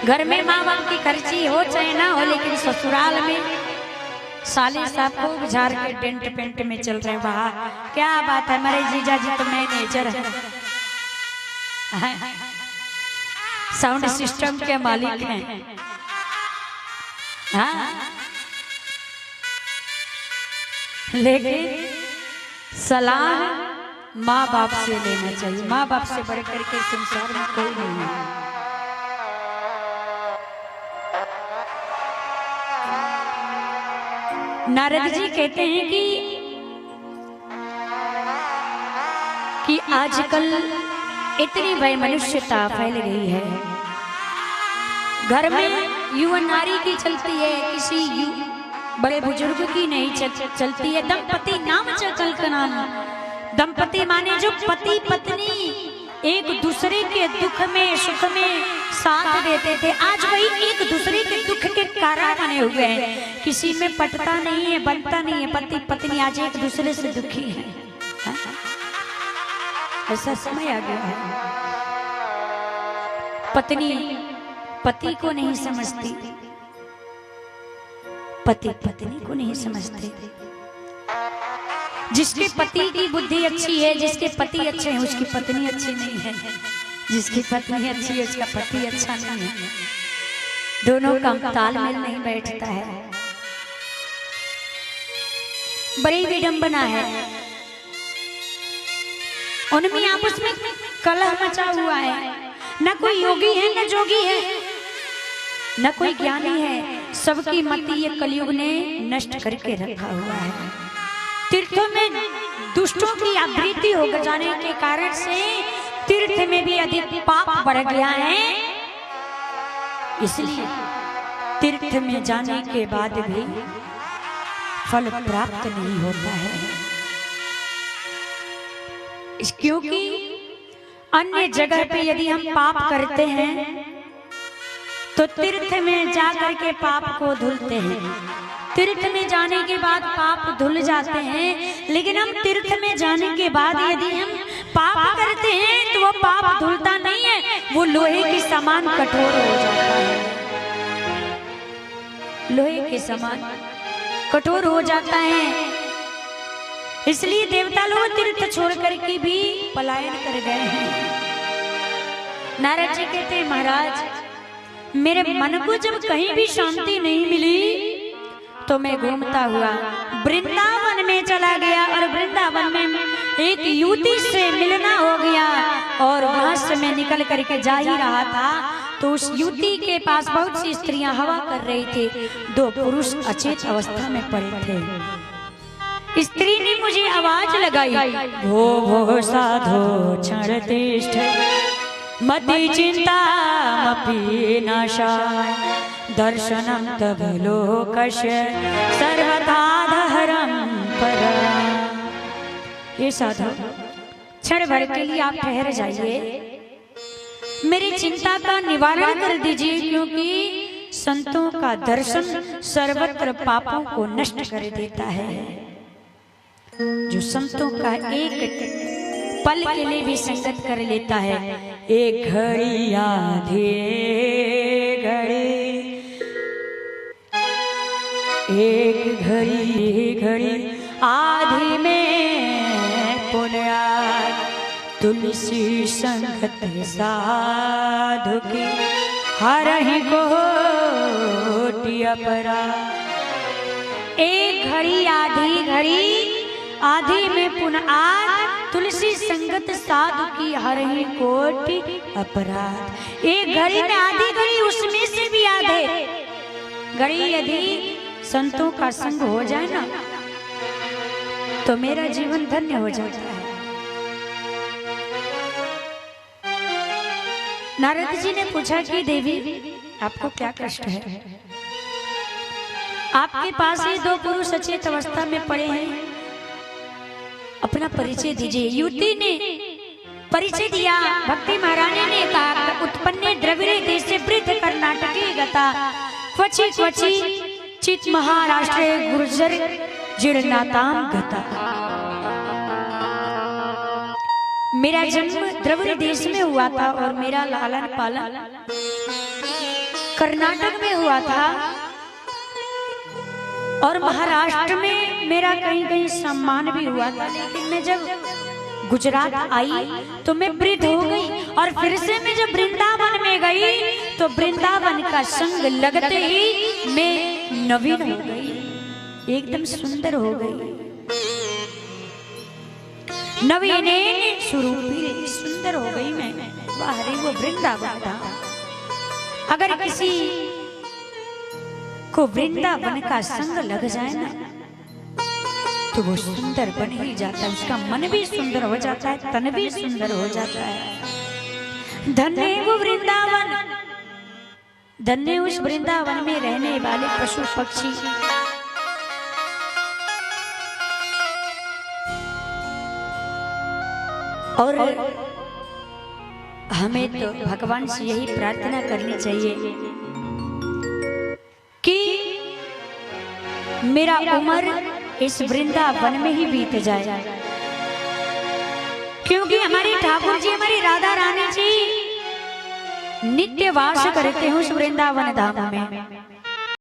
घर में माँ बाप की खर्ची हो चाहे ना हो, लेकिन ससुराल में साले साहब को झाड़ के डेंट पेंट में चल रहे बाहर। क्या बात है, हमारे जीजा जी तो मैनेजर है, साउंड सिस्टम के मालिक हैं। हाँ, लेकिन सलाह माँ बाप से लेना चाहिए। माँ बाप से बढ़ करके संसार में कोई नहीं है। नारद जी कहते हैं कि आजकल इतनी वैमनुष्यता फैल गई है, घर में युवा नारी की चलती है, किसी बड़े बुजुर्ग की नहीं चलती है। दंपति नाम चकल का नाम, दंपति माने जो पति पत्नी एक दूसरे के दुख में सुख में साथ देते थे, आज वही एक दूसरे के दुख के कारण बने हुए हैं। किसी में पटता नहीं है, बनता नहीं है। पति पत्नी आज एक दूसरे से दुखी है। ऐसा समय आ गया है। पत्नी पति को नहीं समझती, पति पत्नी को नहीं समझते। जिसके पति की बुद्धि अच्छी है, जिसके पति अच्छे हैं, उसकी पत्नी अच्छी नहीं है। जिसकी पत्नी अच्छी है, उसका पति अच्छा नहीं है। दोनों का तालमेल नहीं बैठता है। बड़ी विडंबना है। उनमें आपस में कलह मचा हुआ है। न कोई योगी है, न जोगी है, न कोई ज्ञानी है। सबकी मति ये कलयुग ने नष्ट करके रखा हुआ है। तीर्थों में दुष्टों की आवृत्ति हो जाने के कारण से तीर्थ में भी अधिक पाप बढ़ गया है। इसलिए तीर्थ में जाने के बाद भी फल प्राप्त नहीं होता है, क्योंकि अन्य जगह पे यदि हम पाप करते हैं तो तीर्थ में जाकर के पाप को धुलते हैं। तीर्थ में जाने के बाद पाप धुल जाते हैं, लेकिन हम तीर्थ में जाने के बाद यदि हम पाप करते हैं तो वो पाप धुलता नहीं है, वो लोहे के समान कठोर हो जाता है। लोहे के समान कठोर हो जाता है। इसलिए देवता लोग तीर्थ छोड़ करके भी पलायन कर गए हैं। नारद जी कहते हैं, महाराज मेरे मन को जब कहीं भी शांति नहीं मिली तो मैं घूमता हुआ वृंदावन में चला गया, और वृंदावन में एक युवती से मिलना हो गया। और वहां से मैं निकल करके जा ही रहा था तो उस युवती के पास बहुत सी स्त्रियां हवा कर रही थी। दो पुरुष अचेत अवस्था में पड़े थे। स्त्री ने मुझे आवाज लगाई, भो भो साधो क्षण तिष्ठ मति चिंता मपि नाशाय दर्शनम तव लोकस्य सर्वथा धहरम परा। ये साधु क्षण भर के लिए आप ठहर जाइए, मेरी चिंता का निवारण कर दीजिए, क्योंकि संतों का दर्शन सर्वत्र पापों को नष्ट कर देता है। जो संतों का एक पल के लिए भी संगत कर लेता है, एक घड़ी आधी घड़ी, एक घड़ी घड़ी आधी में पुण्यात तुलसी संगत साधु की हरहि कोटि अपराध। एक घड़ी आधी घड़ी, आधी में पुण्यात तुलसी संगत साधु की हरहि कोटि अपराध। एक घड़ी में आधी घड़ी, उसमें से भी आधे घड़ी यदि संतों का संग हो जाए ना तो मेरा जीवन धन्य हो जाता है। नारद जी ने पूछा कि देवी आपको क्या कष्ट है? आपके पास ये दो पुरुष अचेत अवस्था में पड़े हैं, अपना परिचय दीजिए। युवती ने परिचय दिया। भक्ति महारानी ने कहा, उत्पन्ने द्रविड़े देशे वृद्ध कर्नाटके गता क्वचि क्वचि चित महाराष्ट्रे गुर्जर जीर्णाताम गता। मेरा जन्म द्रविड़ देश में हुआ था और मेरा लालन पालन कर्नाटक में हुआ था और महाराष्ट्र में मेरा कहीं कहीं सम्मान भी हुआ था, लेकिन मैं जब गुजरात आई तो मैं वृद्ध हो गई और फिर से मैं जब वृंदावन में गई तो वृंदावन का संग लगते ही मैं नवीन हो गई, एकदम सुंदर हो गई। नवीन स्वरूपी सुंदर हो गई मैं। वाह रे वो वृंदावन था। अगर किसी को वृंदावन का संग लग जाए ना तो वो सुंदर बन ही जाता है, उसका मन भी सुंदर हो जाता है, तन भी सुंदर हो जाता है। धन्य वो वृंदावन, धन्य उस वृंदावन में रहने वाले पशु पक्षी। और हमें तो भगवान से यही प्रार्थना करनी चाहिए कि मेरा उम्र इस वृंदावन में ही बीत जाए, क्योंकि हमारी ठाकुर जी, हमारी राधा रानी जी नित्य वास करते हैं उस वृंदावन धाम में।